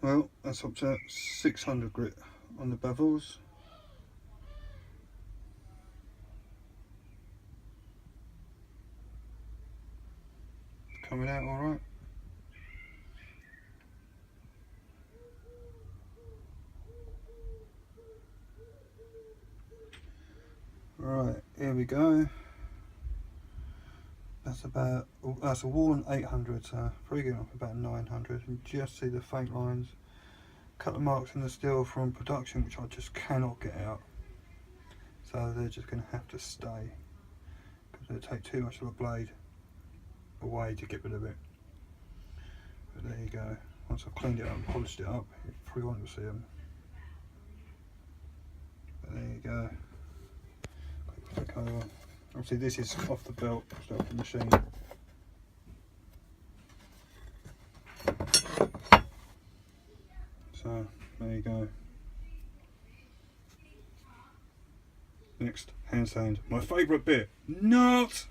Well, that's up to 600 grit on the bevels. Coming out all right. Right, here we go. That's about, that's a Warren 800, so probably getting up about 900. And just see the faint lines, couple of marks in the steel from production, which I just cannot get out. So they're just going to have to stay, because it'll take too much of a blade away to get rid of it. But there you go. Once I've cleaned it up and polished it up, you probably won't see them. But there you go. Quick flick over. Obviously this is off the belt, it's off the machine. So there you go. Next, hand sand. My favourite bit. Not!